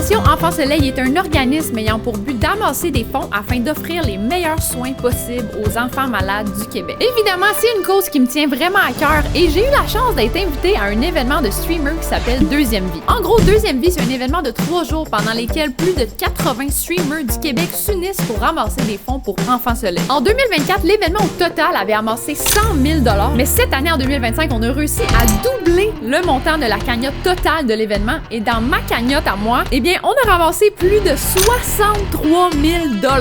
Fondation Enfants Soleil est un organisme ayant pour but d'amasser des fonds afin d'offrir les meilleurs soins possibles aux enfants malades du Québec. Évidemment, c'est une cause qui me tient vraiment à cœur et j'ai eu la chance d'être invitée à un événement de streamer qui s'appelle Deuxième Vie. En gros, Deuxième Vie, c'est un événement de 3 jours pendant lesquels plus de 80 streamers du Québec s'unissent pour ramasser des fonds pour Enfants Soleil. En 2024, l'événement au total avait amassé 100 000 $, mais cette année, en 2025, on a réussi à doubler le montant de la cagnotte totale de l'événement et dans ma cagnotte à moi, eh bien, on a ramassé plus de 63 000 $.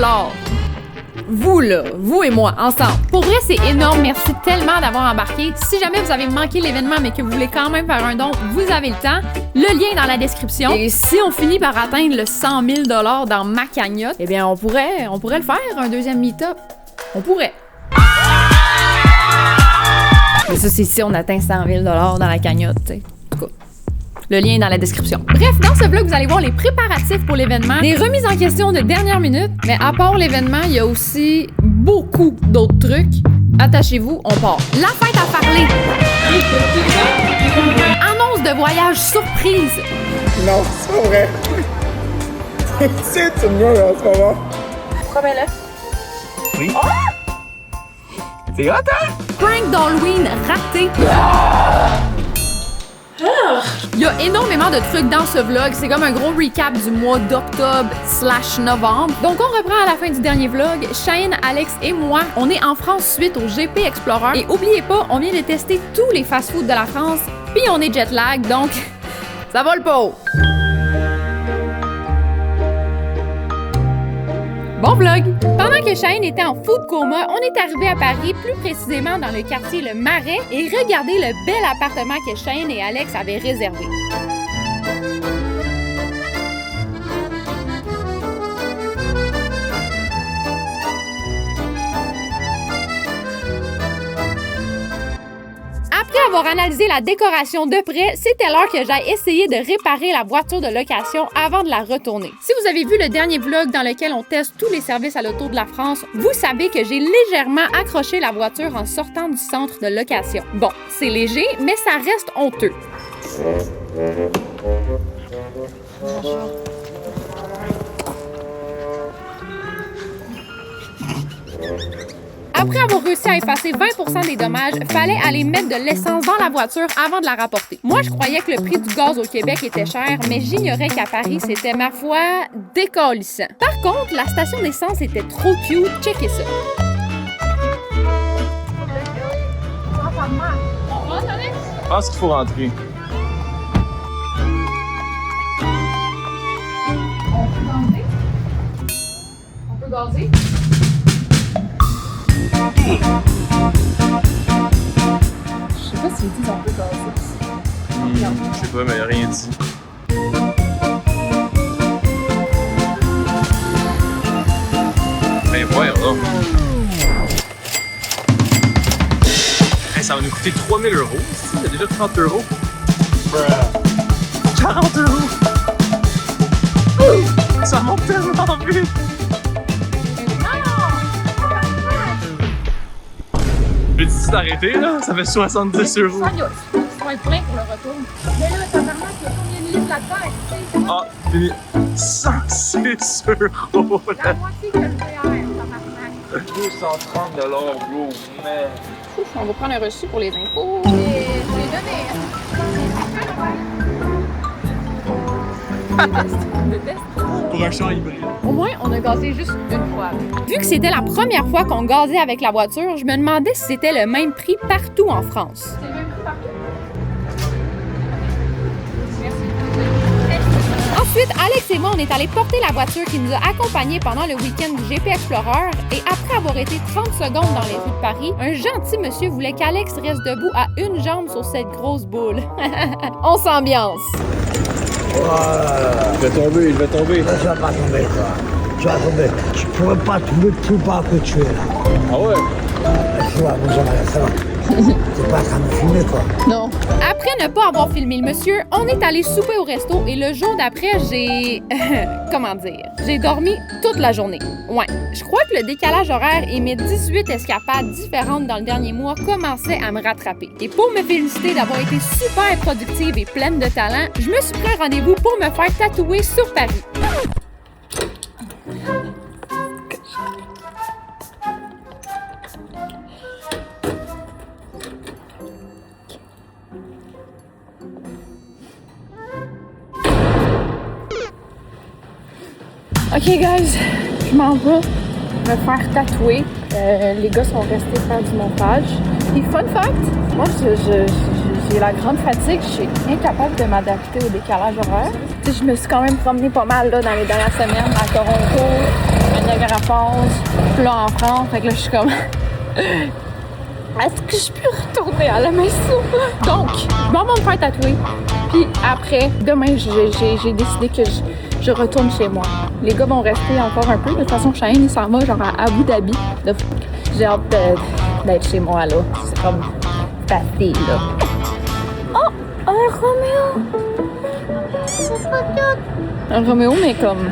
Vous là, vous et moi, ensemble. Pour vrai, c'est énorme. Merci tellement d'avoir embarqué. Si jamais vous avez manqué l'événement mais que vous voulez quand même faire un don, vous avez le temps. Le lien est dans la description. Et si on finit par atteindre le 100 000 $ dans ma cagnotte, eh bien, on pourrait le faire, un deuxième meet-up. On pourrait. Mais ça, c'est si on atteint 100 000 $ dans la cagnotte, tu sais. En tout cas. Le lien est dans la description. Bref, dans ce vlog, vous allez voir les préparatifs pour l'événement, des remises en question de dernière minute, mais à part l'événement, il y a aussi beaucoup d'autres trucs. Attachez-vous, on part. La fête à parler. Annonce de voyage surprise. Non, c'est pas vrai. C'est mieux en ce moment. Promets-le. Oui. C'est hot, hein? Prank d'Halloween raté. Il y a énormément de trucs dans ce vlog. C'est comme un gros recap du mois d'octobre/novembre. Donc, on reprend à la fin du dernier vlog. Cheyenne, Alex et moi, on est en France suite au GP Explorer. Et oubliez pas, on vient de tester tous les fast-foods de la France. Puis on est jet lag, donc ça vole pas haut. Bon vlog! Pendant que Cheyenne était en food coma, on est arrivé à Paris, plus précisément dans le quartier Le Marais, et regardez le bel appartement que Cheyenne et Alex avaient réservé. Après avoir analysé la décoration de près, c'était l'heure que j'aille essayer de réparer la voiture de location avant de la retourner. Si vous avez vu le dernier vlog dans lequel on teste tous les services à l'auto de la France, vous savez que j'ai légèrement accroché la voiture en sortant du centre de location. Bon, c'est léger, mais ça reste honteux. Après avoir réussi à effacer 20% des dommages, fallait aller mettre de l'essence dans la voiture avant de la rapporter. Moi, je croyais que le prix du gaz au Québec était cher, mais j'ignorais qu'à Paris, c'était, ma foi, décalissant. Par contre, la station d'essence était trop cute. Checkez ça. Je pense qu'il faut rentrer. On peut gazer? Je sais pas s'ils disent on peut gazer. Je sais pas, mais il a rien dit. Ben voyons là. Hey, ça va nous coûter 3 000 €. C'est déjà 30 €. 40 €. Ça monte tellement vite. Je dis d'arrêter là, ça fait 70 €. Ça va être plein pour le retour. Mais là, t'as vraiment qu'il y a combien de litres là-dedans? Ah, fini. 106 €. La moitié que le VR, ça 230 $, bro. Man. On va prendre un reçu pour les impôts. Je l'ai donné. Pour un char hybride. Au moins, on a gazé juste une fois. Vu que c'était la première fois qu'on gazait avec la voiture, je me demandais si c'était le même prix partout en France. C'est le même prix partout? Ensuite, Alex et moi, on est allés porter la voiture qui nous a accompagnés pendant le week-end du GP Explorer et après avoir été 30 secondes dans les rues de Paris, un gentil monsieur voulait qu'Alex reste debout à une jambe sur cette grosse boule. On s'ambiance! Il va tomber, il va tomber. Ça va pas tomber, toi. Tu vas tomber. Je pourrais pas tomber plus bas que tu es là. Ah ouais? Ça va, bonjour, ça va. T'es pas en train de filmer, quoi. Non. Après ne pas avoir filmé le monsieur, on est allé souper au resto et le jour d'après, j'ai... comment dire? J'ai dormi toute la journée. Ouais. Je crois que le décalage horaire et mes 18 escapades différentes dans le dernier mois commençaient à me rattraper. Et pour me féliciter d'avoir été super productive et pleine de talent, je me suis pris un rendez-vous pour me faire tatouer sur Paris. Ok guys, je m'en vais me faire tatouer. Les gars sont restés faire du montage. Et fun fact, moi j'ai la grande fatigue, je suis incapable de m'adapter au décalage horaire. T'sais, je me suis quand même promenée pas mal là, dans les dernières semaines à Toronto, à Niagara Falls, puis là en France. Fait que là je suis comme... Est-ce que je peux retourner à la maison? Donc, je m'en vais me faire tatouer. Puis après, demain, j'ai décidé que je retourne chez moi. Les gars vont rester encore un peu. De toute façon, Cheyenne, il s'en va genre à Abu Dhabi. J'ai hâte d'être chez moi, là. C'est comme facile, là. Oh! Un Roméo! C'est pas cute! Un Roméo, mais comme...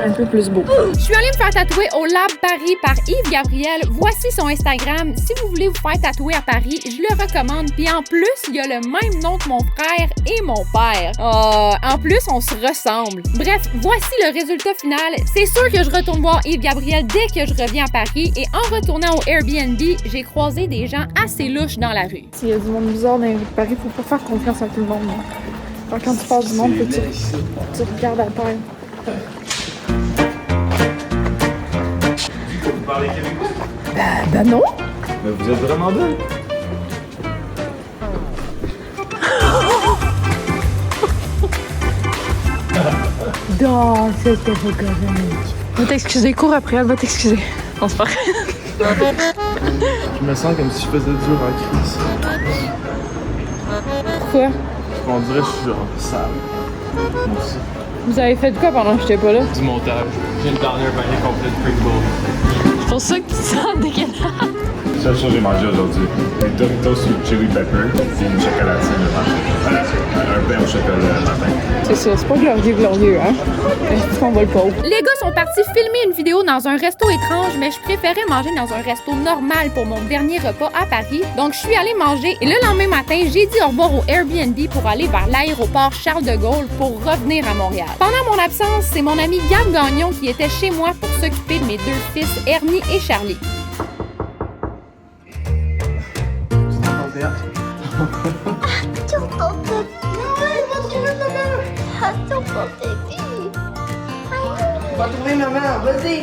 un peu plus beau. Je suis allée me faire tatouer au Lab Paris par Yves Gabriel. Voici son Instagram. Si vous voulez vous faire tatouer à Paris, je le recommande. Puis en plus, il y a le même nom que mon frère et mon père. En plus, on se ressemble. Bref, voici le résultat final. C'est sûr que je retourne voir Yves Gabriel dès que je reviens à Paris. Et en retournant au Airbnb, j'ai croisé des gens assez louches dans la rue. S'il y a du monde bizarre dans Paris, faut pas faire confiance à tout le monde. Alors, quand tu passes du monde, tu regardes à terre. Vous parlez québécois? Ben non! Mais vous êtes vraiment belle! Non, c'était pas correct. Va t'excuser, cours après, elle va t'excuser. On se parle. Je me sens comme si je faisais dur en crise. Pourquoi? On dirait que je suis genre sale. Moi aussi. Vous avez fait quoi pendant que j'étais pas là? Du montage. J'ai le dernier panier complet de Pringles. C'est pour ça que tu sens dégueulasse. Seule chose que j'ai mangé aujourd'hui, des Doritos au chili pepper et une chocolatine le matin. Un pain au chocolat le matin. C'est ça, c'est pas glorieux, hein? Est-ce qu'on va le pauvre? Les gars sont partis filmer une vidéo dans un resto étrange, mais je préférais manger dans un resto normal pour mon dernier repas à Paris. Donc, je suis allée manger et le lendemain matin, j'ai dit au revoir au Airbnb pour aller vers l'aéroport Charles de Gaulle pour revenir à Montréal. Pendant mon absence, c'est mon ami Gab Gagnon qui était chez moi pour s'occuper de mes deux fils, Ernie et Charlie. Va trouver maman, vas-y!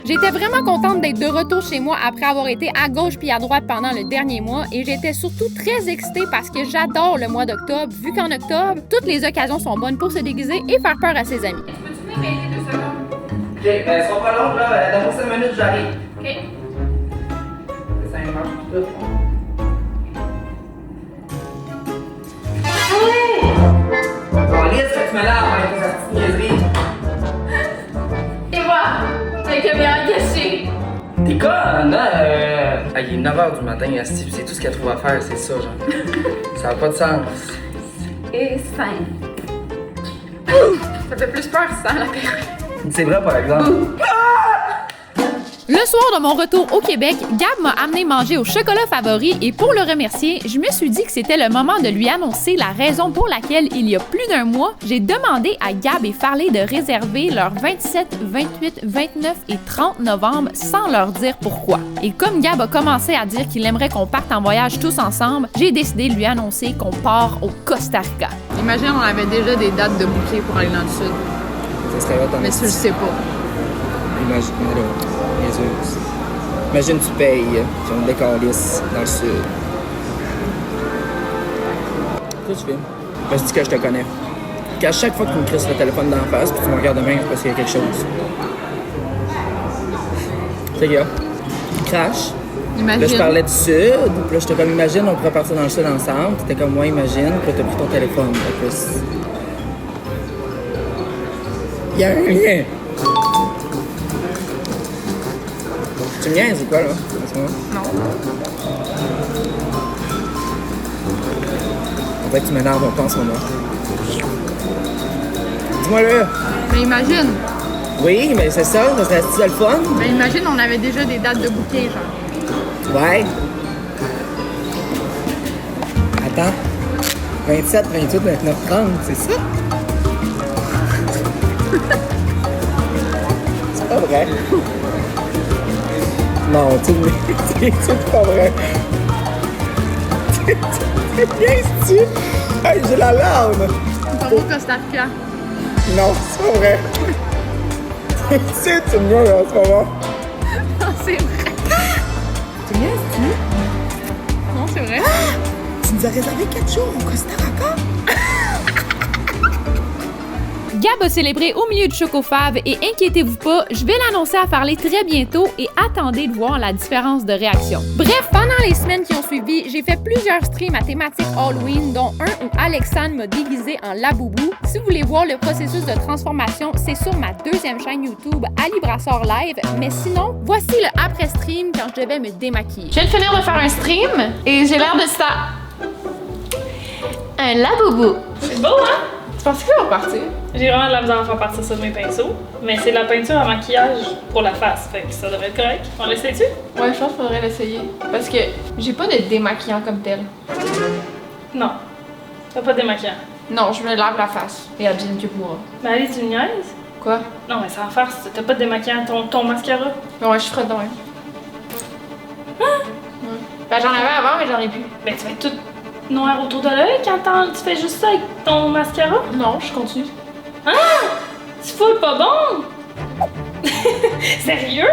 J'étais vraiment contente d'être de retour chez moi après avoir été à gauche puis à droite pendant le dernier mois et j'étais surtout très excitée parce que j'adore le mois d'octobre, vu qu'en octobre, toutes les occasions sont bonnes pour se déguiser et faire peur à ses amis. Peux-tu m'aider 2 secondes? Ok, ben, sera pas long, là, dans 5 minutes, j'arrive. Ok. Ça marche tout. Bon, Lise, que tu me laves avec ta petite niaiserie. Et voilà, avec la meilleure question. T'es conne, hein? Il est 9h du matin, c'est tout ce qu'elle trouve à faire, c'est ça, genre. Ça n'a pas de sens. Et 5. Ça fait plus peur sans la perruque. C'est vrai, par exemple. Le soir de mon retour au Québec, Gab m'a amené manger au chocolat favori et pour le remercier, je me suis dit que c'était le moment de lui annoncer la raison pour laquelle, il y a plus d'un mois, j'ai demandé à Gab et Farley de réserver leurs 27, 28, 29 et 30 novembre sans leur dire pourquoi. Et comme Gab a commencé à dire qu'il aimerait qu'on parte en voyage tous ensemble, j'ai décidé de lui annoncer qu'on part au Costa Rica. Imagine, on avait déjà des dates de bouquet pour aller dans le sud. Ça serait Mais tu le sais pas. Imagine tu payes, puis on décalisse dans le sud. Qu'est-ce que tu fais? Ben, je dis que je te connais. Qu'à chaque fois que tu me crisses le téléphone d'en face, puis tu me regardes de même, c'est parce qu'il y a quelque chose. C'est que, crash. Imagine. Là, je parlais du sud, puis là, j'étais comme, imagine, on pourrait partir dans le sud ensemble. T'étais comme, moi, imagine, puis là, t'as pris ton téléphone. En plus. Il y a un lien. Tu me niaises ou quoi, là? Non. En fait, tu m'énerves un peu en ce moment. Dis-moi-le. Mais imagine. Oui, mais c'est ça serait le fun? Mais imagine, on avait déjà des dates de bouquet, genre. Ouais. Attends. 27, 28, 29, 30, c'est ça? C'est pas vrai. Non, c'est pas vrai. Qu'est-ce que tu... Hey, j'ai la larme! On va au Costa Rica. Non, c'est pas vrai. Tu me vois en ce moment. Non, c'est vrai. Tu me tu Non, c'est vrai. Tu nous as réservé 4 jours au Costa Rica? Gab a célébré au milieu du Chocofave et inquiétez-vous pas, je vais l'annoncer à Farley très bientôt et attendez de voir la différence de réaction. Bref, pendant les semaines qui ont suivi, j'ai fait plusieurs streams à thématique Halloween, dont un où Alexandre m'a déguisé en Laboubou. Si vous voulez voir le processus de transformation, c'est sur ma deuxième chaîne YouTube, Ali Brassard Live, mais sinon, voici le après-stream quand je devais me démaquiller. Je viens de finir de faire un stream et j'ai l'air de ça. Un Laboubou. C'est beau, hein? Tu penses qu'il va repartir? J'ai vraiment de la misère à faire partir ça de mes pinceaux, mais c'est de la peinture à maquillage pour la face, fait que ça devrait être correct. On l'essaie-tu? Ouais, je pense qu'il faudrait l'essayer. Parce que j'ai pas de démaquillant comme tel. Non. T'as pas de démaquillant. Non, je me lave la face. Et Adjine que pourra. Mais allez, tu me niaises? Quoi? Non, mais sans farce, t'as pas de démaquillant ton mascara? Ouais, je ferai de même. Hein? Ouais. Ben, j'en avais avant, mais j'en ai plus. Ben, tu vas être toute noire autour de l'œil quand tu fais juste ça avec ton mascara? Non, je continue. Ah! Tu fous pas bon? Sérieux?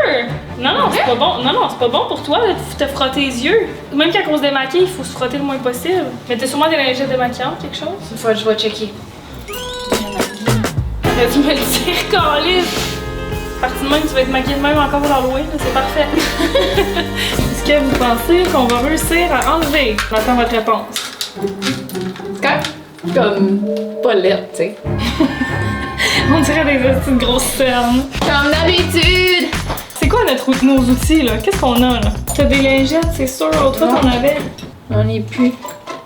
Non, c'est pas bon. Non, c'est pas bon pour toi de te frotter les yeux. Même quand on se démaquille, il faut se frotter le moins possible. Mais t'as sûrement des lingettes démaquillantes, quelque chose? Une fois, je vais checker. T'aurais dû me le dire, câlisse. Parti de même, tu vas être maquillée de même encore pour l'Halloween, c'est parfait. Est-ce que vous pensez qu'on va réussir à enlever? J'attends votre réponse. Comme pas lettre, tu sais. On dirait des petites grosses cernes. Comme d'habitude! C'est quoi nos outils, là? Qu'est-ce qu'on a, là? T'as des lingettes, c'est sûr. Autrefois, t'en avais. J'en ai plus.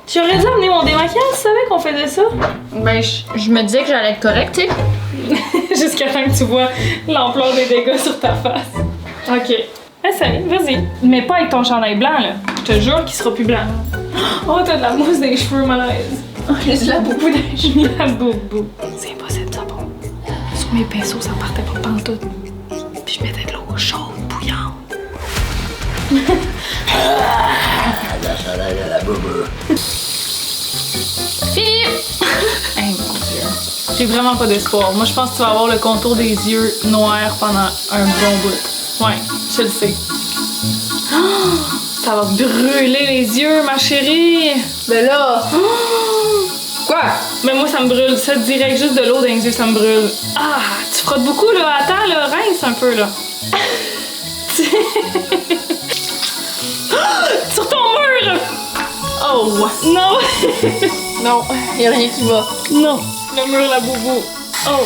Tu aurais dû amener mon démaquillage, tu savais qu'on faisait ça? Ben, je me disais que j'allais être correcte, tu sais. Jusqu'à temps que tu vois l'ampleur des dégâts sur ta face. Ok. Essaye, vas-y. Mais pas avec ton chandail blanc, là. Je te jure qu'il sera plus blanc. Oh, t'as de la mousse dans les cheveux, malaise. J'ai de la boubou dans les cheveux. La boubou. C'est impossible, ça, bon. Sur mes pinceaux, ça partait pas pantoute. Puis je mettais de l'eau chaude, bouillante. La chaleur de la boubou. Fini! Hey, mon Dieu. J'ai vraiment pas d'espoir. Moi, je pense que tu vas avoir le contour des yeux noirs pendant un bon bout. Ouais, je le sais. Oh, ça va brûler les yeux, ma chérie! Ben là! Quoi? Mais moi, ça me brûle. Ça direct, juste de l'eau dans les yeux, ça me brûle. Ah, tu frottes beaucoup, là. Attends, là, rince un peu, là. Sur ton mur! Oh! Non! Non, y'a rien qui va. Non! Le mur, la boubou. Oh!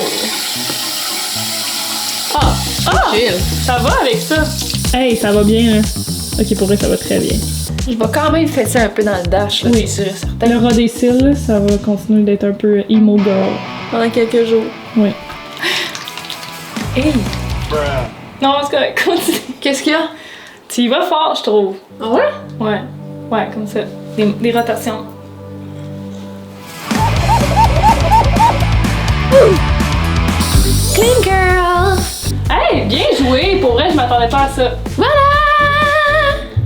Ah! Ah! Chill. Ça va avec ça? Hey, ça va bien, là. Ok, pour vrai, ça va très bien. Je vais quand même faire ça un peu dans le dash, là, Oui. c'est sûr et certain. Le ras des cils, là, ça va continuer d'être un peu emo girl. Pendant quelques jours. Oui. Hey! Non, c'est correct. Continue. Qu'est-ce qu'il y a? Tu y vas fort, je trouve. Ah ouais? Ouais. Ouais, comme ça. Des rotations. Clean girl! Hey, bien joué! Pour vrai, je m'attendais pas à ça. Voilà!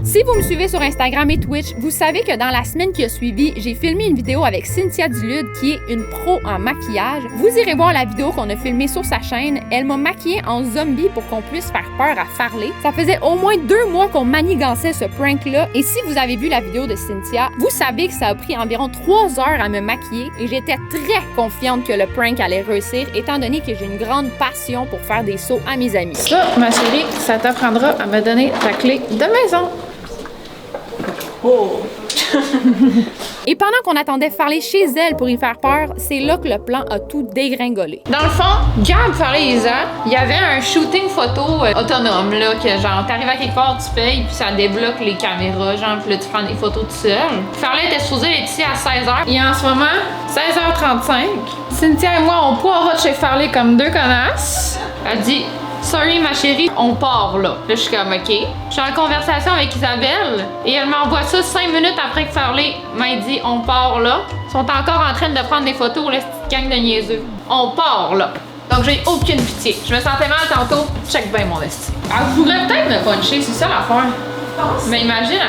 Si vous me suivez sur Instagram et Twitch, vous savez que dans la semaine qui a suivi, j'ai filmé une vidéo avec Cynthia Dulude, qui est une pro en maquillage. Vous irez voir la vidéo qu'on a filmée sur sa chaîne. Elle m'a maquillée en zombie pour qu'on puisse faire peur à Farley. Ça faisait au moins 2 mois qu'on manigançait ce prank-là. Et si vous avez vu la vidéo de Cynthia, vous savez que ça a pris environ 3 heures à me maquiller et j'étais très confiante que le prank allait réussir, étant donné que j'ai une grande passion pour faire des sauts à mes amis. Ça, ma chérie, ça t'apprendra à me donner ta clé de maison. Oh! Et pendant qu'on attendait Farley chez elle pour y faire peur, c'est là que le plan a tout dégringolé. Dans le fond, Gab, Farley et Isa, il y avait un shooting photo autonome, là, que genre, t'arrives à quelque part, tu payes, puis ça débloque les caméras, genre, puis là, tu prends des photos tout seul. Farley était supposée être ici à 16h. Et en ce moment, 16h35. Cynthia et moi, on poirote chez Farley comme deux connasses. Elle dit... Sorry ma chérie, on part là. Là je suis comme ok. Je suis en conversation avec Isabelle et elle m'envoie ça 5 minutes après que Farley m'a dit on part là. Ils sont encore en train de prendre des photos, la petite gang de niaiseux. On part là. Donc j'ai aucune pitié. Je me sentais mal tantôt. Check bien mon esti. Elle pourrait peut-être me puncher, c'est ça l'affaire. Mais imagine.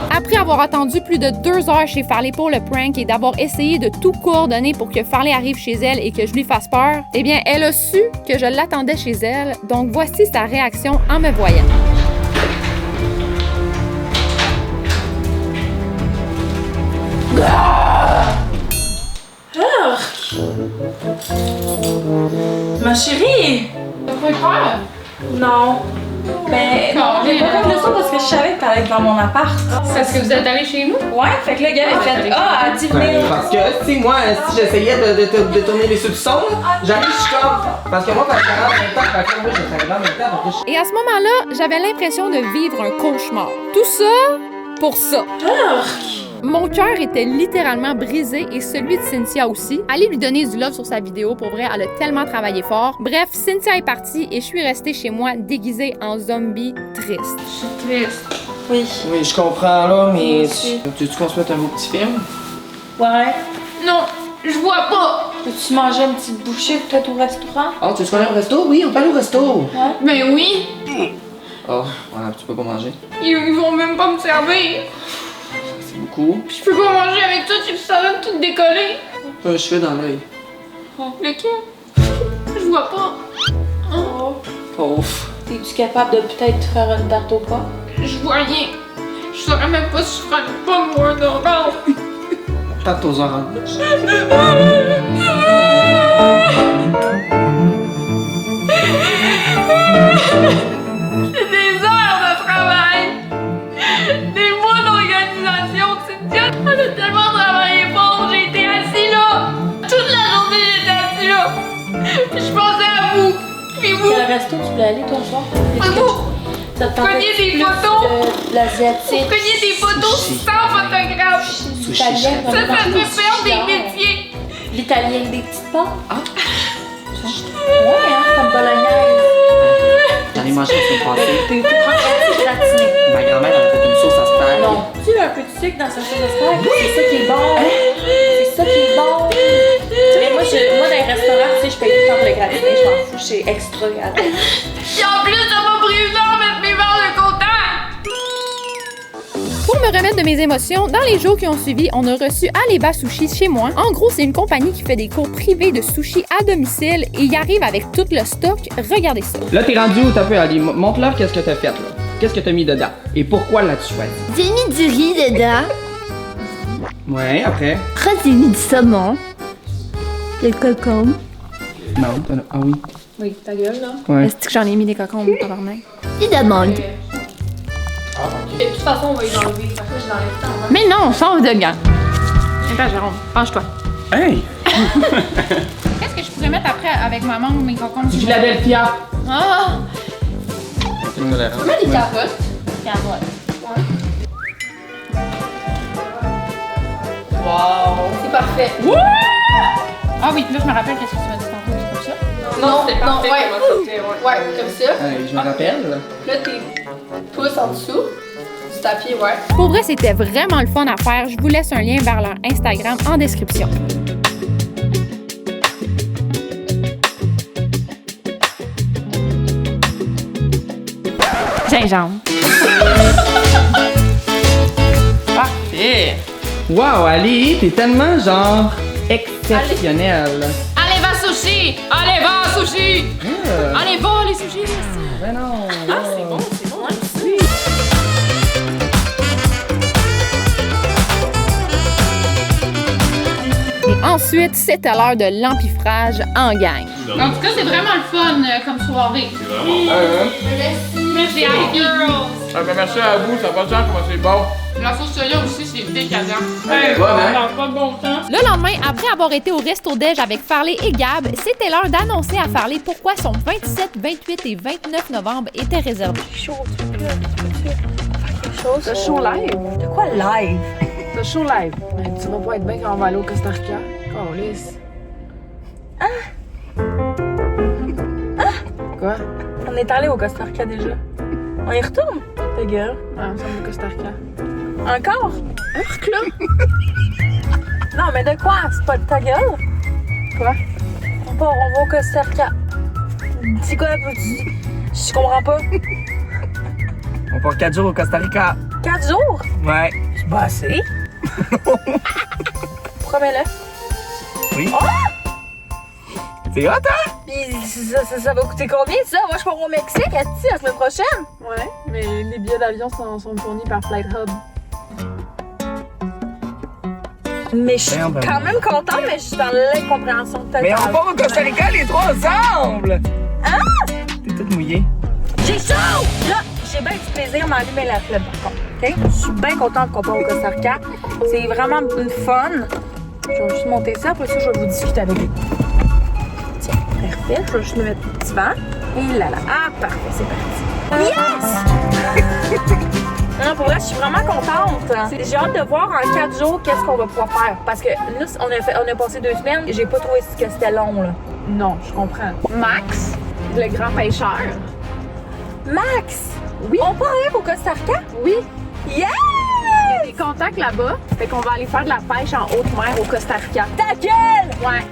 Après avoir attendu plus de 2 heures chez Farley pour le prank et d'avoir essayé de tout coordonner pour que Farley arrive chez elle et que je lui fasse peur, eh bien, elle a su que je l'attendais chez elle, donc voici sa réaction en me voyant. Ma chérie! T'as pas eu peur? Non. Ben, non, j'ai pas fait de ça parce que je savais que t'allais être dans mon appart. C'est parce que vous êtes allés chez nous? Ouais, fait que le gars a fait ah, elle dit venir. Parce que, si moi, si j'essayais de tourner les soupçons, j'arrive, je suis comme. Parce que moi, quand je suis en même temps, parce que moi, je suis en même temps, parce que Et à ce moment-là, j'avais l'impression de vivre un cauchemar. Tout ça pour ça. Mon cœur était littéralement brisé et celui de Cynthia aussi. Allez lui donner du love sur sa vidéo, pour vrai, elle a tellement travaillé fort. Bref, Cynthia est partie et je suis restée chez moi déguisée en zombie triste. Je suis triste. Oui. Oui, je comprends là, mais tu veux qu'on se mette un beau petit film? Ouais. Non, je vois pas. Peux-tu manger une petite bouchée peut-être au restaurant? Oh, tu veux qu'on aille au resto? Oui, on peut aller au resto. Ben oui. Oh, ouais, tu peux pas manger. Ils vont même pas me servir. C'est beaucoup. Je peux pas manger avec toi, ça va tout décoller. Un cheveu dans l'œil. Lequel? Je vois pas. Oh. Pauvre. Es-tu capable de peut-être faire une tarte au pas? Je vois rien. Je saurais même pas si je ferais une pomme ou un orange. Tarte aux oranges. C'est des heures de travail. Des mois d'organisation. Cynthia, elle a tellement travaillé fort. J'ai été assis là. Toute la journée, j'étais assis là. Puis je pensais à vous. Puis vous. Quel resto tu voulais aller toi ce soir? Vous. Ça te tentait Prenez des plus photos. de l'asiatique. Prenez des photos sans photographe. Italien, Ça te fait perdre des métiers. L'italien avec des petites pâtes. Ah. Ouais, hein, comme bolognaise. J'en ai mangé la semaine passée. Tu peux prendre un petit gratiné. Ma grand-mère elle a fait une sauce à spag. Non. Tu as un peu de sucre dans sa sauce à spag. C'est ça qui est bon. C'est ça qui est bon. Mais moi, dans les restaurants, tu sais, je paye tout le temps pour le gratiné. Je m'en fous, c'est extra gratuit. Puis en plus, ça m'a pris une heure mettre mes verres de contact. Pour me remettre de mes émotions, dans les jours qui ont suivi, on a reçu Aleba Sushi chez moi. En gros, c'est une compagnie qui fait des cours privés de sushi à domicile et il arrive avec tout le stock. Regardez ça. Là, t'es rendu où t'as pu aller? Montre-leur qu'est-ce que t'as fait, là. Qu'est-ce que t'as mis dedans? Et pourquoi l'as-tu choisi? J'ai mis du riz dedans. Ouais, après? Après, j'ai mis du saumon. Des cocombes. Non, ah oui. Oui, ta gueule, là. Ouais. Est-ce que j'en ai mis des cocombes, tabarnak? Et d'amandes. De toute façon, on va y enlever. Fait que je l'enlève tant. Mais non, change de gants. Attends, Jérôme, penche-toi. Hey! Qu'est-ce que je pourrais mettre après avec ma mangue ou mes cocombes? Du Philadelphia. Ah! Mets des carottes. Wow. C'est parfait. Ah oui, là, je me rappelle qu'est-ce que tu m'as dit tantôt, c'est comme ça? Non, c'est parfait. Ouais, comme ça. Je me rappelle. Là, tes pouces en dessous du tapis, ouais. Pour vrai, c'était vraiment le fun à faire. Je vous laisse un lien vers leur Instagram en description. Gingembre. Parfait. Wow, Ali, t'es tellement genre exceptionnel. Allez, va sushi! Allez, va sushi! Allez, va les sushis! Ben non. Ah, c'est bon, c'est bon. Mais Ensuite, c'était l'heure de l'empiffrage en gang. En tout cas, c'est vraiment le fun comme soirée. Merci, girls. Merci à vous, ça va bien comment c'est bon. La sauce soya aussi, c'est décadent. Pas de bon temps. Le lendemain, après avoir été au resto-déj avec Farley et Gab, c'était l'heure d'annoncer à Farley pourquoi son 27, 28 et 29 novembre étaient réservés. Chaud, tu peux faire quelque chose. C'est chaud live. De quoi live? C'est chaud live. Mais tu vas pas être bien quand on va aller au Costa Rica. Câlisse. Quoi? On est allé au Costa Rica déjà. On y retourne? Ta gueule. Ouais, on s'en va au Costa Rica. Encore? Urk, là? Non, mais de quoi? C'est pas de ta gueule? Quoi? On va au Costa Rica. C'est quoi? Je comprends pas. On part 4 jours au Costa Rica. 4 jours? Ouais. C'est pas assez. Promets-le. Oui. Oh! C'est hot, hein? Puis ça va coûter combien, ça? Moi, je pars au Mexique, la semaine prochaine. Ouais, mais les billets d'avion sont fournis par Flight Hub. Mais je suis quand même contente, mais je suis dans l'incompréhension totale. Mais on part au Costa Rica les trois ensemble! Hein? T'es toute mouillée. J'ai chaud! Là, j'ai bien du plaisir à m'allumer la flemme, par contre. OK? Je suis bien contente qu'on part au Costa Rica. C'est vraiment une fun. Je vais juste monter ça, après ça, je vais vous discuter avec vous. Tiens, parfait. Je vais juste me mettre un petit vent. Et là là. Ah, parfait, c'est parti. Yes! Non, pour vrai, je suis vraiment contente. J'ai hâte de voir en 4 jours qu'est-ce qu'on va pouvoir faire. Parce que nous, on a passé 2 semaines et j'ai pas trouvé que c'était long, là. Non, je comprends. Max, le grand pêcheur. Max! Oui. On part aller au Costa Rica? Oui. Yeah! Il y a des contacts là-bas. Fait qu'on va aller faire de la pêche en haute mer au Costa Rica. Ta gueule! Ouais.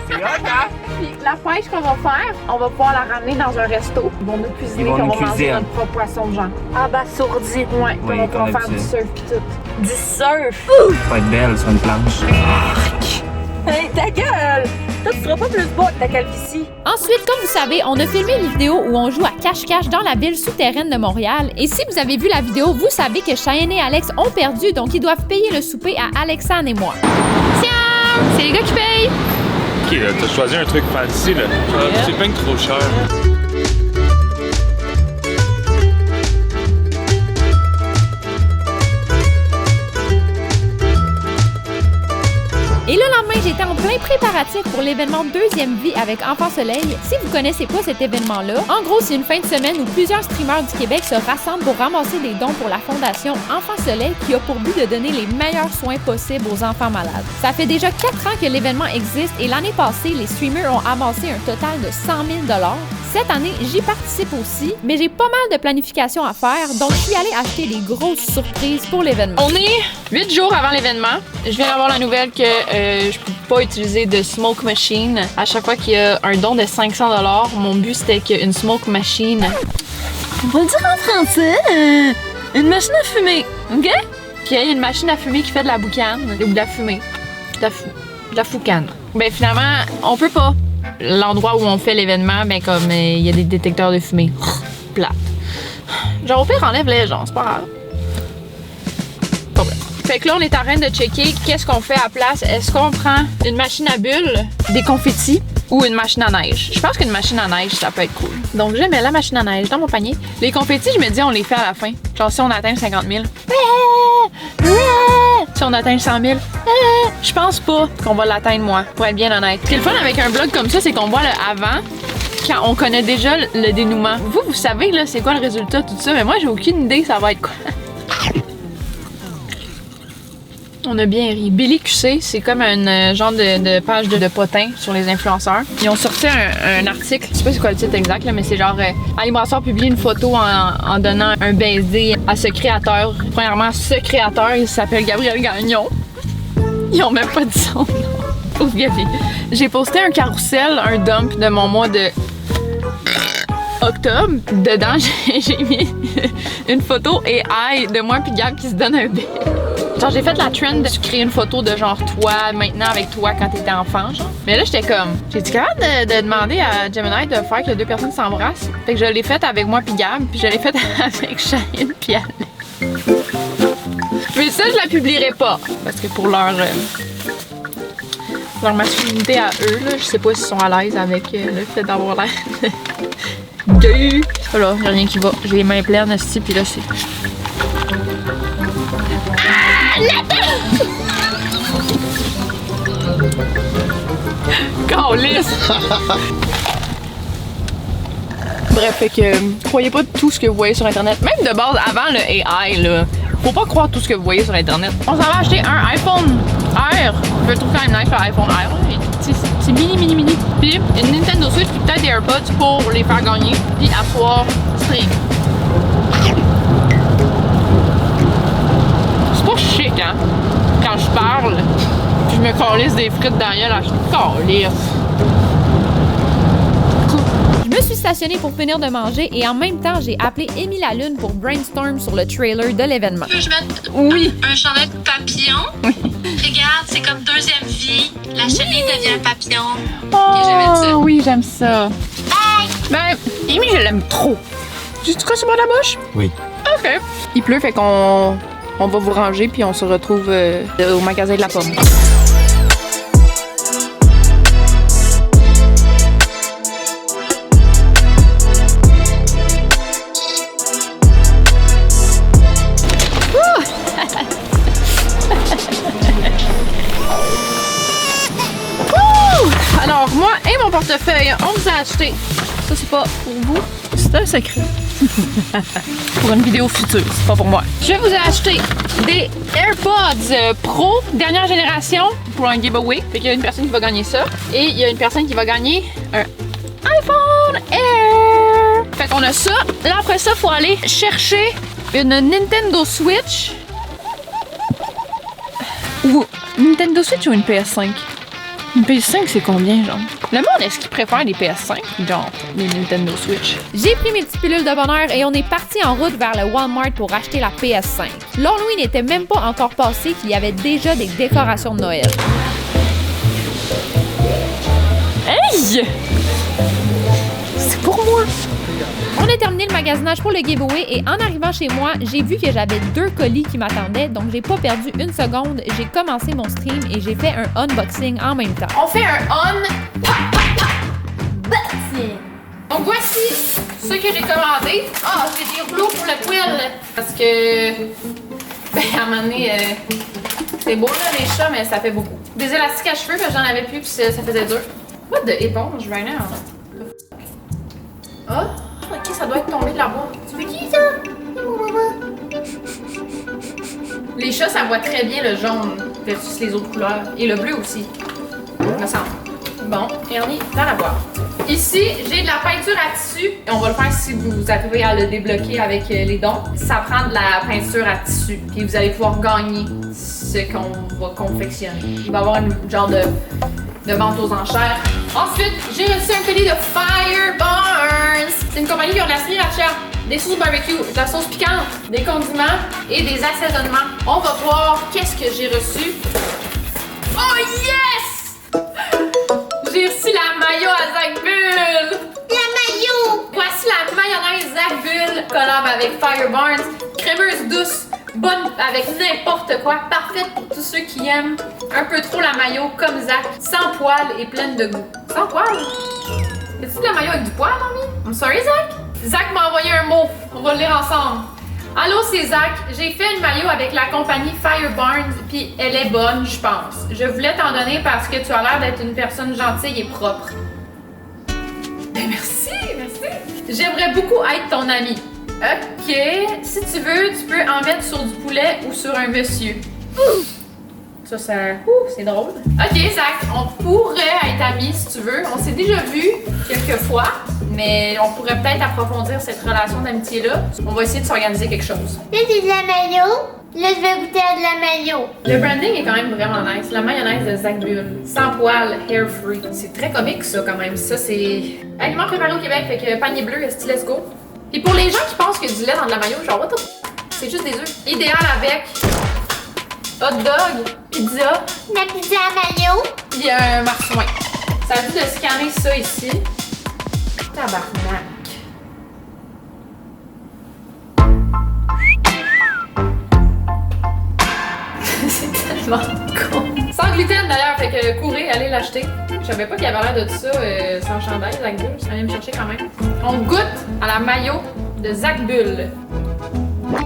C'est hot, hein? Puis la pêche qu'on va faire, on va pouvoir la ramener dans un resto. Ils vont nous cuisiner, Ils vont puis on nous va manger cuisiner. notre propre poisson de genre. Abasourdi. Ouais, puis Oui, on va qu'on pouvoir a faire vu du ça. surf pis tout. Du surf! Faut être belle sur une planche. Hey, ta gueule! Toi, tu seras pas plus beau avec ta calvitie. Ensuite, comme vous savez, on a filmé une vidéo où on joue à cache-cache dans la ville souterraine de Montréal. Et si vous avez vu la vidéo, vous savez que Cheyenne et Alex ont perdu, donc ils doivent payer le souper à Alexandre et moi. Tiens! C'est les gars qui payent! Ok, là, t'as choisi un truc fancy, là. C'est bien trop cher. Et le lendemain, j'étais en plein préparatif pour l'événement Deuxième Vie avec Enfant Soleil. Si vous connaissez pas cet événement-là, en gros, c'est une fin de semaine où plusieurs streamers du Québec se rassemblent pour ramasser des dons pour la fondation Enfant Soleil qui a pour but de donner les meilleurs soins possibles aux enfants malades. Ça fait déjà 4 ans que l'événement existe et l'année passée, les streamers ont amassé un total de 100 000 $. Cette année, j'y participe aussi, mais j'ai pas mal de planification à faire, donc je suis allée acheter des grosses surprises pour l'événement. On est 8 jours avant l'événement. Je viens d'avoir la nouvelle que je peux pas utiliser de smoke machine. À chaque fois qu'il y a un don de 500 $, mon but c'était qu'une smoke machine, on va le dire en français, une machine à fumer, ok? Qu'il y ait une machine à fumer qui fait de la boucane ou de la fumée, de la foucane. Ben finalement, on peut pas. L'endroit où on fait l'événement, ben comme il y a des détecteurs de fumée. Plate. Genre au pire, enlève-les, genre, c'est pas grave. Bon, ben. Fait que là, on est en train de checker qu'est-ce qu'on fait à la place. Est-ce qu'on prend une machine à bulles, des confettis ou une machine à neige? Je pense qu'une machine à neige, ça peut être cool. Donc, je mets la machine à neige dans mon panier. Les confettis, je me dis, on les fait à la fin. Genre, si on atteint 50 000. Si on atteint 100 000. Je pense pas qu'on va l'atteindre, moi, pour être bien honnête. Ce qui est le fun avec un vlog comme ça, c'est qu'on voit le avant, quand on connaît déjà le dénouement. Vous savez, là, c'est quoi le résultat, tout ça, mais moi, j'ai aucune idée ça va être quoi. On a bien ri. Billy QC, c'est comme un genre de page de potin sur les influenceurs. Ils ont sorti un article, je sais pas c'est quoi le titre exact, là, mais c'est genre Ali Brassard publie une photo en donnant un baiser à ce créateur. Premièrement, ce créateur, il s'appelle Gabriel Gagnon. Ils ont même pas dit son nom. Pauvre Gabi. J'ai posté un carrousel, un dump de mon mois de octobre. Dedans, j'ai mis une photo AI de moi puis Gab qui se donne un baiser. Genre, j'ai fait la trend de créer une photo de genre toi, maintenant avec toi quand t'étais enfant, genre. Mais là, j'étais comme, j'ai-tu capable de demander à Gemini de faire que 2 personnes s'embrassent? Fait que je l'ai faite avec moi puis Gab, puis je l'ai faite avec Cheyenne puis Alex. Mais ça, je la publierai pas, parce que pour leur leur masculinité à eux, là. Je sais pas s'ils sont à l'aise avec le fait d'avoir l'air gay. Oh là, y'a rien qui va. J'ai les mains pleines, esti, pis là, c'est... Ah! Nathan! Calisse! Bref, fait que croyez pas tout ce que vous voyez sur Internet. Même de base, avant le AI, là, faut pas croire tout ce que vous voyez sur Internet. On s'en va acheter un iPhone Air. Je le trouve quand même nice, l'iPhone Air. C'est mini. Puis une Nintendo Switch, puis peut-être des AirPods pour les faire gagner. Puis asseoir string. C'est pas chic, hein? Quand je parle, puis je me calisse des frites dans la gueule, je calisse. Je me suis stationnée pour finir de manger et en même temps, j'ai appelé Amy la Lune pour brainstorm sur le trailer de l'événement. Peux-je mettre un chandail de papillon? Oui. Regarde, c'est comme deuxième vie. La chenille devient un papillon. Oh, oui, j'aime ça. Hey! Ben, Amy, je l'aime trop. Tu te sur la bouche? Oui. OK. Il pleut, fait qu'on va vous ranger puis on se retrouve au magasin de la pomme. Alors, moi et mon portefeuille, on vous a acheté. Ça, c'est pas pour vous. C'est un secret. Pour une vidéo future, c'est pas pour moi. Je vous ai acheté des AirPods Pro, dernière génération, pour un giveaway. Fait qu'il y a une personne qui va gagner ça. Et il y a une personne qui va gagner un iPhone Air. Fait qu'on a ça. Là, après ça, il faut aller chercher une Nintendo Switch. Ou Nintendo Switch ou une PS5? Une PS5, c'est combien, genre? Le monde, est-ce qu'il préfère les PS5 ou genre les Nintendo Switch? J'ai pris mes petites pilules de bonheur et on est parti en route vers le Walmart pour acheter la PS5. L'Halloween n'était même pas encore passé qu'il y avait déjà des décorations de Noël. Hey! C'est pour moi! On a terminé le magasinage pour le giveaway et en arrivant chez moi, j'ai vu que j'avais 2 colis qui m'attendaient, donc j'ai pas perdu une seconde. J'ai commencé mon stream et j'ai fait un unboxing en même temps. On fait un unboxing! Donc voici ce que j'ai commandé. Ah, j'ai des rouleaux pour le poêle parce que, ben à un moment donné, c'est beau là les chats, mais ça fait beaucoup. Des élastiques à cheveux, j'en avais plus puis ça faisait dur. What the éponge right now? Ah! Ok, ça doit être tombé de la boîte. Tu veux qui, ça? Les chats, ça voit très bien le jaune versus les autres couleurs. Et le bleu aussi, me semble. Bon, et on est dans la boîte. Ici, j'ai de la peinture à tissu. Et on va le faire si vous arrivez à le débloquer avec les dons. Ça prend de la peinture à tissu. Puis vous allez pouvoir gagner ce qu'on va confectionner. Il va y avoir un genre de vente aux enchères. Ensuite, j'ai reçu un colis de Fire Barns. C'est une compagnie qui a de la sriracha, des sauces barbecue, de la sauce piquante, des condiments et des assaisonnements. On va voir qu'est-ce que j'ai reçu. Oh yes! J'ai reçu la mayo à Zach Bull. La mayo! Voici la mayonnaise Zach Bull collab avec Fire Barns. Crémeuse douce, bonne avec n'importe quoi, parfaite pour tous ceux qui aiment un peu trop la mayo comme Zach, sans poil et pleine de goût. Sans poil? Y'a-tu de la mayo avec du poil, mamie? I'm sorry, Zach? Zach m'a envoyé un mot. On va le lire ensemble. Allô, c'est Zach. J'ai fait une mayo avec la compagnie Fire Barns, puis elle est bonne, je pense. Je voulais t'en donner parce que tu as l'air d'être une personne gentille et propre. Ben merci. J'aimerais beaucoup être ton ami. Ok, si tu veux, tu peux en mettre sur du poulet ou sur un monsieur. Ça, c'est drôle. Ok, Zach, on pourrait être amis si tu veux. On s'est déjà vu quelques fois, mais on pourrait peut-être approfondir cette relation d'amitié-là. On va essayer de s'organiser quelque chose. Là, c'est de la mayo. Là, je vais goûter à de la mayo. Le branding est quand même vraiment nice. La mayonnaise de Zach Bull. Sans poil, hair free. C'est très comique, ça, quand même. Ça, c'est aliment préparé au Québec, fait que panier bleu, let's go. Et pour les gens qui pensent qu'il y a du lait dans de la mayo, genre, what the f***? C'est juste des œufs. Idéal avec hot dog, pizza. La pizza à mayo. Puis un marsouin. Ça a dû de scanner ça ici. Tabarnak. C'est tellement con. Sans huitaine d'ailleurs, fait que courez, allez l'acheter. Je savais pas qu'il y avait l'air de tout ça sans chandail, Zach Bull. Je suis allée me chercher quand même. On goûte à la maillot de Zach Bull.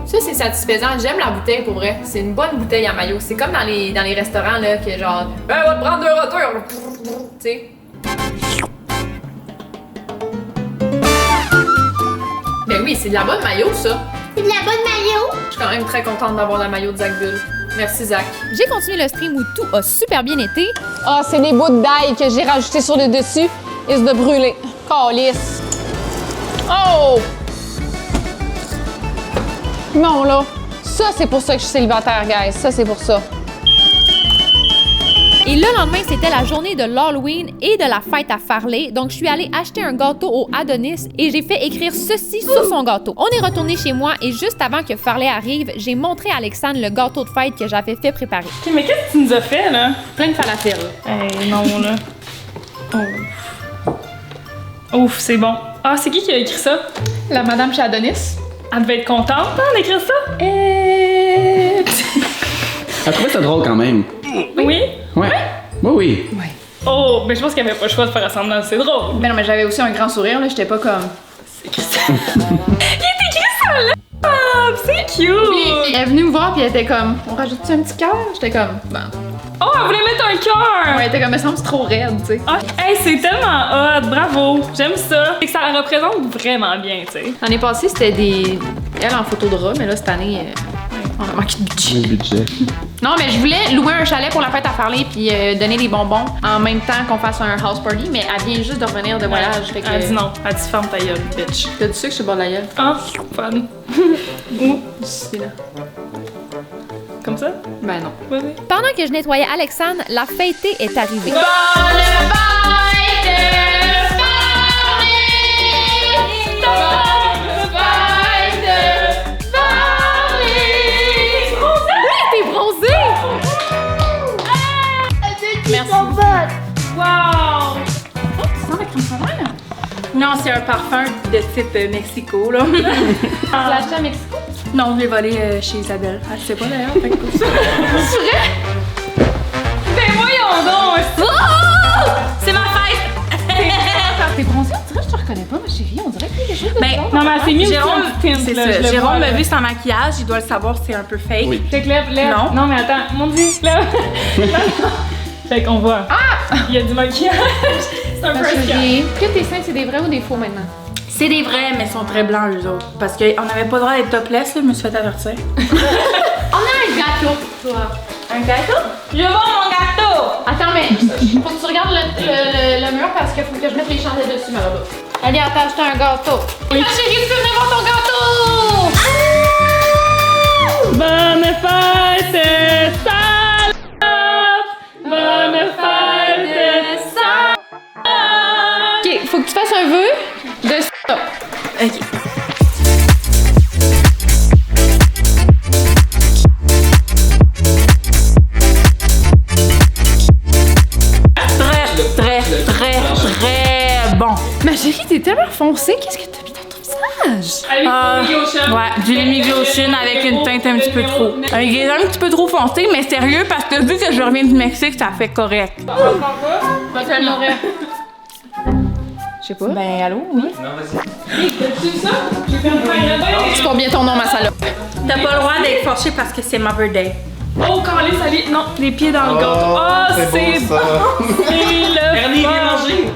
Ça, c'est satisfaisant. J'aime la bouteille pour vrai. C'est une bonne bouteille à maillot. C'est comme dans les restaurants là, que genre, ben, on va te prendre 2 roteurs. Tu sais. Ben oui, c'est de la bonne maillot, ça. C'est de la bonne maillot. Je suis quand même très contente d'avoir la maillot de Zach Bull. Merci, Zach. J'ai continué le stream où tout a super bien été. Ah, c'est des bouts d'ail que j'ai rajoutés sur le dessus. Ils de brûler. Calisse. Oh! Non, là. Ça, c'est pour ça que je suis célibataire, guys. Ça, c'est pour ça. Et le lendemain, c'était la journée de l'Halloween et de la fête à Farley. Donc, je suis allée acheter un gâteau au Adonis et j'ai fait écrire ceci sur son gâteau. On est retourné chez moi et juste avant que Farley arrive, j'ai montré à Alexandre le gâteau de fête que j'avais fait préparer. Ok, mais qu'est-ce que tu nous as fait, là? Plein de falafel. Hey, non, là. Ouf, c'est bon. Ah, c'est qui a écrit ça? La madame chez Adonis. Elle devait être contente, hein, d'écrire ça? Elle trouvait ça drôle quand même. Oui? Ouais. Oui. Oh, mais je pense qu'elle avait pas le choix de faire semblant, c'est drôle. Mais non, mais j'avais aussi un grand sourire, là, j'étais pas comme... C'est écrit ça. Il est écrit ça là! Ah, c'est cute! Puis elle est venue me voir, puis elle était comme, on rajoute-tu un petit cœur? J'étais comme, ben... Oh, elle voulait mettre un cœur! Ouais, elle était comme, me semble c'est trop raide, tu sais. Ah, hey, c'est tellement hot, bravo! J'aime ça. C'est que ça la représente vraiment bien, tu sais. L'année passée, c'était des... Elle en photo de rat, mais là, cette année... On a manqué de budget. Non, mais je voulais louer un chalet pour la fête à Farley puis donner des bonbons en même temps qu'on fasse un house party, mais elle vient juste de revenir de voyage. Fait que... Elle dit non. Elle dit ferme ta gueule, bitch. T'as dit ça que je suis bord de la gueule? Ah, fun. Où? C'est là. Comme ça? Ben non. Vas-y. Pendant que je nettoyais Alexandre, la fêtée est arrivée. Bonne Merci. Wow! Oh, tu sens la crème solaire? Non, c'est un parfum de type Mexico, là. Tu l'as acheté à Mexico? Non, je l'ai volé chez Isabelle. Elle sait pas d'ailleurs, fait que C'est vrai? Ben voyons donc! Oh! C'est ma fête! T'es bronzée, on dirait que je te reconnais pas, ma chérie. On dirait qu'il y a quelque chose de Ben, blanc. Non, mais c'est mieux Jérôme, c'est ça. Jérôme m'a vu sans maquillage, il doit le savoir, c'est un peu fake. Oui. Fait que lève. Non. Non, mais attends, mon dieu, lève. Fait qu'on voit. Ah! Il y a du maquillage. C'est un Ma peu chérie, est-ce que tes seins, c'est des vrais ou des faux maintenant? C'est des vrais, mais ils sont très blancs, eux autres. Parce qu'on n'avait pas le droit d'être topless, là, je me suis fait avertir. On a un gâteau pour toi. Un gâteau? Je veux mon gâteau! Attends, mais faut que tu regardes le mur parce qu'il faut que je mette les chandelles dessus, ma robe. Allez, attends, acheter un gâteau. Oui. Ma chérie, tu peux venir voir ton gâteau! Bonne fête, salope! Bonne fête, salope! Ok, faut que tu fasses un vœu de ça. Ok. Très bon. Ma chérie, t'es tellement foncée. Qu'est-ce que t'as mis dans ton visage? Avec Ocean. Ouais, du Lemmy avec une teinte un petit peu trop. Un gris un petit peu trop foncé, mais sérieux, parce que vu que je reviens du Mexique, ça fait correct. Je sais pas. Ben, allô, oui? Non, vas-y. C'est ça? J'ai fait un C'est pas bien ton nom, ma salope. T'as pas le droit d'être fâché parce que c'est ma birthday. Oh, calé, salut! Non, les pieds dans le gâteau. Oh, c'est bon! C'est le fun!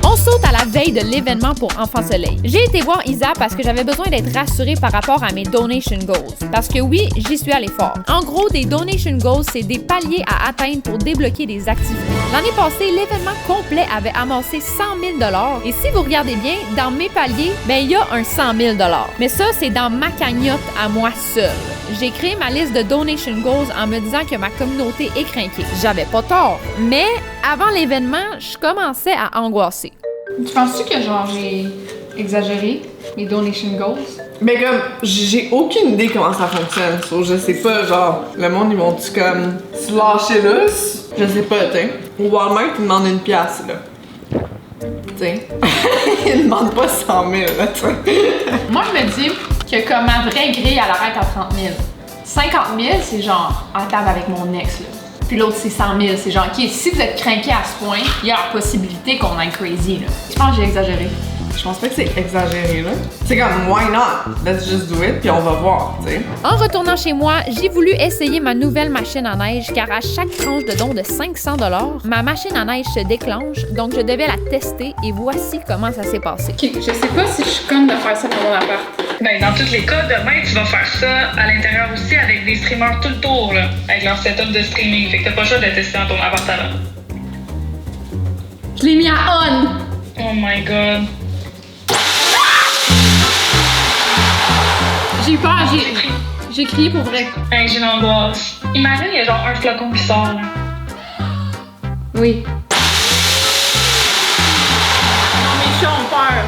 On saute à la veille de l'événement pour Enfants Soleil. J'ai été voir Isa parce que j'avais besoin d'être rassurée par rapport à mes donation goals. Parce que oui, j'y suis allée fort. En gros, des donation goals, c'est des paliers à atteindre pour débloquer des activités. L'année passée, l'événement complet avait amassé 100 000 $. Et si vous regardez bien, dans mes paliers, ben il y a un 100 000 $. Mais ça, c'est dans ma cagnotte à moi seule. J'ai créé ma liste de donation goals en me disant que ma communauté est crinquée. J'avais pas tort. Mais avant l'événement, je commençais à angoisser. Tu penses-tu que genre j'ai exagéré mes donation goals? Mais comme, j'ai aucune idée comment ça fonctionne. So, je sais pas, genre, le monde, ils vont-tu comme se lâcher là? Je sais pas, t'sais. Au Walmart, ils demandent 1 piastre, là. T'sais. Ils demandent pas 100 000, là, t'sais. Moi, je me dis que comme ma vraie grille, elle arrête à 30 000. 50 000, c'est genre en table avec mon ex, là. Puis l'autre, c'est 100 000. C'est genre, OK, si vous êtes craqué à ce point, il y a la possibilité qu'on aille crazy, là. Je pense que j'ai exagéré. Je pense pas que c'est exagéré, là. C'est comme, why not? Let's just do it, puis on va voir, tu sais. En retournant chez moi, j'ai voulu essayer ma nouvelle machine à neige car à chaque tranche de don de 500 $, ma machine à neige se déclenche, donc je devais la tester et voici comment ça s'est passé. OK, je sais pas si je suis conne de faire ça pour mon appart. Ben, dans tous les cas, demain, tu vas faire ça à l'intérieur aussi avec des streamers tout le tour, là, avec leur setup de streaming. Fait que t'as pas le choix de tester dans ton appartement. Je l'ai mis à on! Oh my god. J'ai eu peur, j'ai crié pour vrai. Hey, j'ai l'angoisse. Imagine, il y a genre un flacon qui sort, là. Oui. Mes chats ont peur.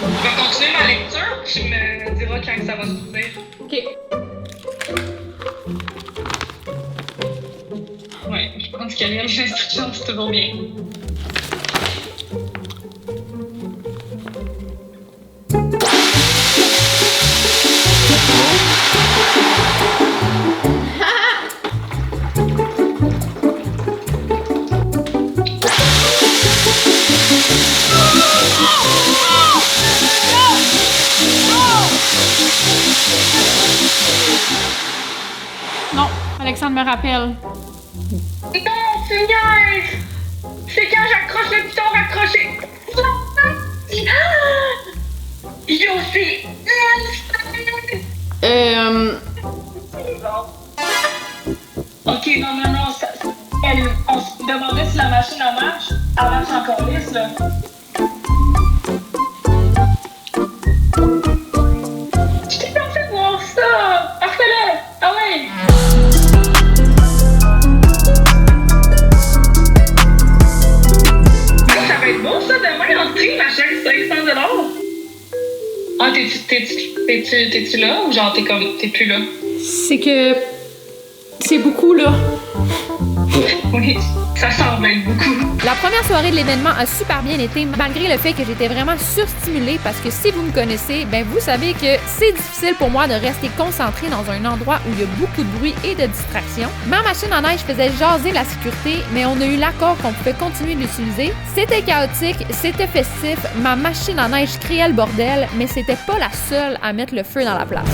Je vais continuer ma lecture, tu me diras quand ça va se ouvrir. OK. Ouais, je pense qu'il y a les instructions, c'est toujours bien. Non, Alexandre me rappelle. Non, tu me niaises! C'est quand j'accroche le piton raccroché. Yo, c'est... Ok, non, ça... on se demandait si la machine en marche. Elle marche encore lisse, là. Je t'ai pas fait voir ça! Refais-le! Ah ouais! Ça va être bon, ça, demain, en stream à chaque 500 $. Ah, t'es-tu là ou genre t'es plus là? C'est que... c'est beaucoup, là. Oui, ça semble être beaucoup. La première soirée de l'événement a super bien été, malgré le fait que j'étais vraiment surstimulée parce que si vous me connaissez, ben vous savez que c'est difficile pour moi de rester concentrée dans un endroit où il y a beaucoup de bruit et de distraction. Ma machine à neige faisait jaser la sécurité, mais on a eu l'accord qu'on pouvait continuer de l'utiliser. C'était chaotique, c'était festif, ma machine à neige criait le bordel, mais c'était pas la seule à mettre le feu dans la place.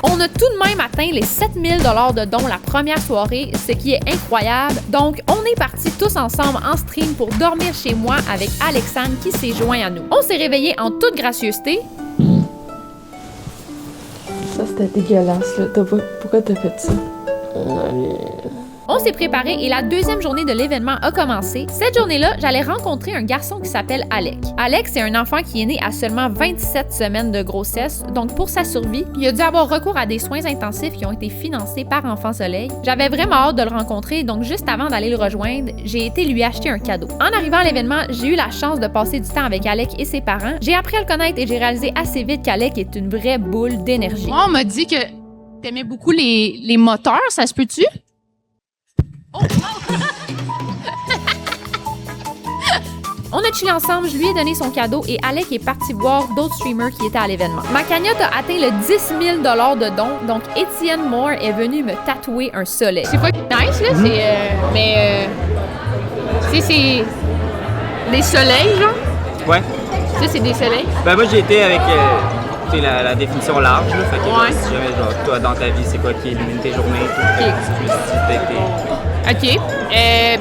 On a tout de même atteint les 7000 $ de dons la première soirée, ce qui est incroyable. Donc, on est partis tous ensemble en stream pour dormir chez moi avec Alexandre qui s'est joint à nous. On s'est réveillés en toute gracieuseté. Ça, c'était dégueulasse, là. Pourquoi t'as fait ça? On s'est préparé et la deuxième journée de l'événement a commencé. Cette journée-là, j'allais rencontrer un garçon qui s'appelle Alec. Alec, c'est un enfant qui est né à seulement 27 semaines de grossesse, donc pour sa survie, il a dû avoir recours à des soins intensifs qui ont été financés par Enfant Soleil. J'avais vraiment hâte de le rencontrer, donc juste avant d'aller le rejoindre, j'ai été lui acheter un cadeau. En arrivant à l'événement, j'ai eu la chance de passer du temps avec Alec et ses parents. J'ai appris à le connaître et j'ai réalisé assez vite qu'Alec est une vraie boule d'énergie. On m'a dit que t'aimais beaucoup les moteurs, ça se peut-tu? Oh! On a chillé ensemble, je lui ai donné son cadeau et Alec est parti voir d'autres streamers qui étaient à l'événement. Ma cagnotte a atteint le 10 000 $ de dons, donc Étienne Moore est venu me tatouer un soleil. C'est pas nice, là, c'est des soleils, genre? Ouais. Ça, c'est des soleils? Ben moi, j'ai été avec la définition large, là, fait que si jamais, genre, toi, dans ta vie, c'est quoi qui illumine tes journées, tout, je me suis dit, peut-être OK.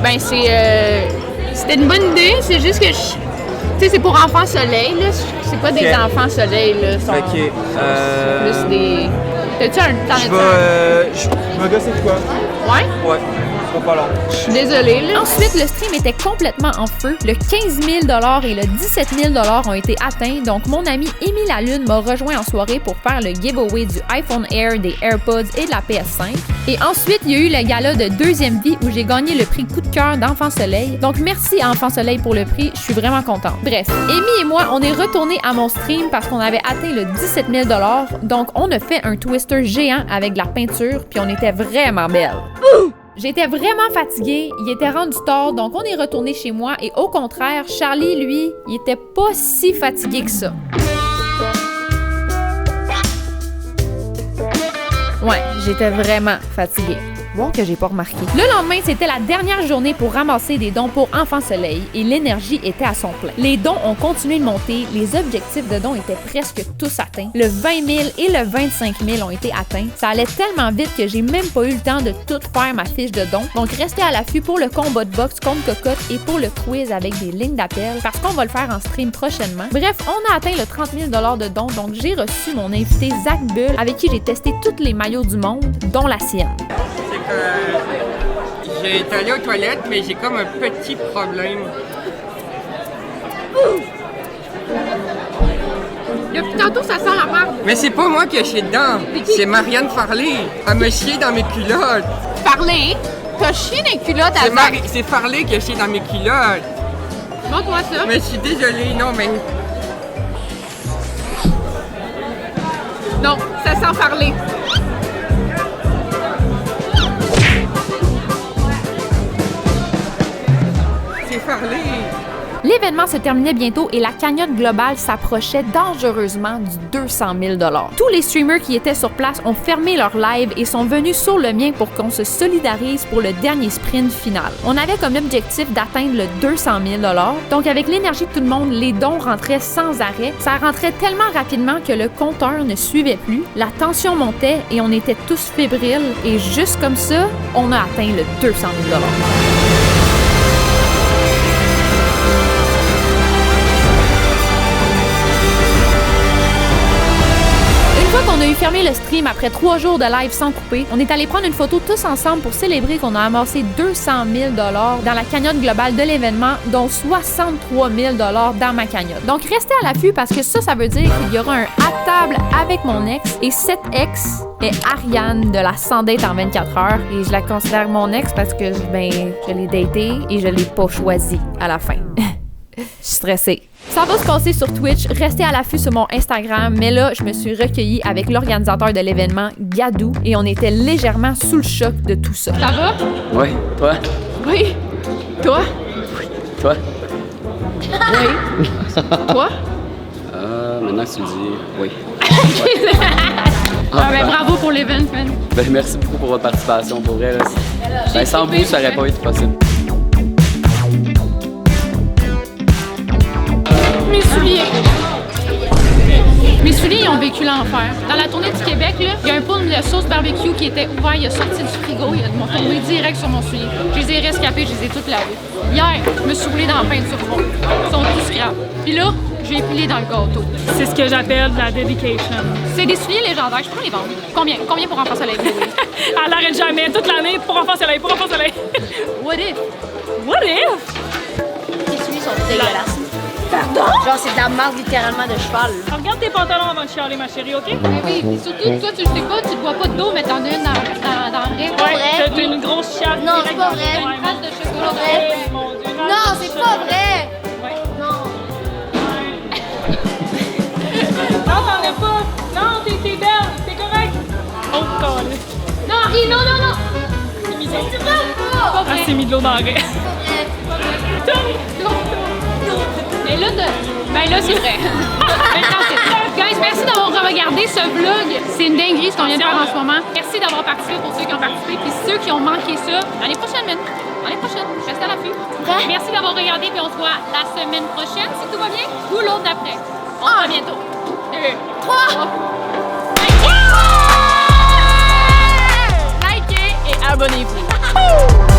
Ben, c'était une bonne idée, c'est juste que, tu sais, c'est pour enfants soleil, là. C'est pas des enfants soleil, là. OK. Plus des... T'as-tu un temps je vais gosser de quoi? Ouais? Ouais. sera pas long. Je suis désolée, là. Ensuite, le stream était complètement en feu. Le 15 000 et le 17 000 ont été atteints. Donc, mon ami Émile Lalune m'a rejoint en soirée pour faire le giveaway du iPhone Air, des AirPods et de la PS5. Et ensuite, il y a eu le gala de Deuxième Vie où j'ai gagné le prix Coup de cœur d'Enfant Soleil. Donc, merci à Enfant Soleil pour le prix. Je suis vraiment contente. Bref, Amy et moi, on est retournés à mon stream parce qu'on avait atteint le 17 000 $. Donc, on a fait un twister géant avec de la peinture, puis on était vraiment belle. J'étais vraiment fatiguée, il était rendu tard, donc on est retourné chez moi et au contraire, Charlie, lui, il était pas si fatigué que ça. Ouais, j'étais vraiment fatiguée. Bon que j'ai pas remarqué. Le lendemain, c'était la dernière journée pour ramasser des dons pour Enfant Soleil et l'énergie était à son plein. Les dons ont continué de monter, les objectifs de dons étaient presque tous atteints. Le 20 000 et le 25 000 ont été atteints. Ça allait tellement vite que j'ai même pas eu le temps de tout faire ma fiche de dons. Donc restez à l'affût pour le combat de boxe contre Cocotte et pour le quiz avec des lignes d'appel parce qu'on va le faire en stream prochainement. Bref, on a atteint le 30 000 $ de dons, donc j'ai reçu mon invité Zach Bull avec qui j'ai testé tous les maillots du monde, dont la sienne. J'ai été allé aux toilettes, mais j'ai comme un petit problème. Depuis tantôt, ça sent la merde. Mais c'est pas moi qui ai chié dedans, c'est Marianne Farley. Elle me chié dans mes culottes. Farley? T'as chié dans les culottes à Zach? C'est Farley qui a chié dans mes culottes. Montre-moi ça. Mais je suis désolée, non, mais... Non, ça sent Farley. L'événement se terminait bientôt et la cagnotte globale s'approchait dangereusement du 200 000 $. Tous les streamers qui étaient sur place ont fermé leur live et sont venus sur le mien pour qu'on se solidarise pour le dernier sprint final. On avait comme objectif d'atteindre le 200 000 $. Donc avec l'énergie de tout le monde, les dons rentraient sans arrêt. Ça rentrait tellement rapidement que le compteur ne suivait plus. La tension montait et on était tous fébriles et juste comme ça, on a atteint le 200 000 $. On a eu fermé le stream après 3 jours de live sans couper. On est allé prendre une photo tous ensemble pour célébrer qu'on a amassé 200 000 $ dans la cagnotte globale de l'événement, dont 63 000 $ dans ma cagnotte. Donc restez à l'affût parce que ça veut dire qu'il y aura un à table avec mon ex et cette ex est Ariane de la 100 dates en 24 heures et je la considère mon ex parce que je l'ai datée et je l'ai pas choisie à la fin. Je suis stressée. Ça va se passer sur Twitch, restez à l'affût sur mon Instagram, mais là, je me suis recueillie avec l'organisateur de l'événement, Gadou, et on était légèrement sous le choc de tout ça. Ça va? Oui, toi? Oui. Toi? Oui. Toi? Oui. Toi? Maintenant que tu le dis, oui. Ben, bravo pour l'événement, man. Ben, merci beaucoup pour votre participation, pour vrai. Là. Ben, sans vous, ça n'aurait pas été possible. Mes souliers. Mes souliers, ils ont vécu l'enfer. Dans la tournée du Québec, là, il y a un pool de sauce barbecue qui était ouvert, il a sorti du frigo, il a tombé direct sur mon soulier. Je les ai rescapés, je les ai toutes lavés. Hier, je me suis roulée dans la peinture rouge. Ils sont tous scrap. Puis là, j'ai épilé dans le gâteau. C'est ce que j'appelle de la dedication. C'est des souliers légendaires, je peux les vendre. Combien pour Enfant Soleil? Elle n'arrête jamais, toute l'année, pour Enfant Soleil, pour Enfant Soleil. What if? What if? Les souliers sont dégueulasses. Pardon? Genre, c'est de la marque littéralement de cheval. Regarde tes pantalons avant de chialer, ma chérie, OK? Oui, et surtout, toi, tu le sais pas, tu ne bois pas d'eau, mais t'en as une dans le rêve. Ouais, t'as une grosse chiale. Non, c'est pas vrai. Une trace de chocolat. Non, c'est pas vrai. Ouais. Non. Non, t'en as pas. Non, t'es belle, t'es correct. Oh, calme. Non, Henri, non, non, non. C'est mis de l'eau. C'est pas Ah, c'est mis de l'eau dans le rêve. Mais là, c'est vrai. Maintenant, c'est vrai. Guys, merci d'avoir regardé ce vlog. C'est une dinguerie ce qu'on vient de faire en ce moment. Merci d'avoir participé pour ceux qui ont participé. Puis ceux qui ont manqué ça, l'année prochaine, man. L'année prochaine. Restez à l'affût. Merci d'avoir regardé. Puis on se voit la semaine prochaine, si tout va bien, ou l'autre d'après. On se voit bientôt. 2, 3. Likez et abonnez-vous.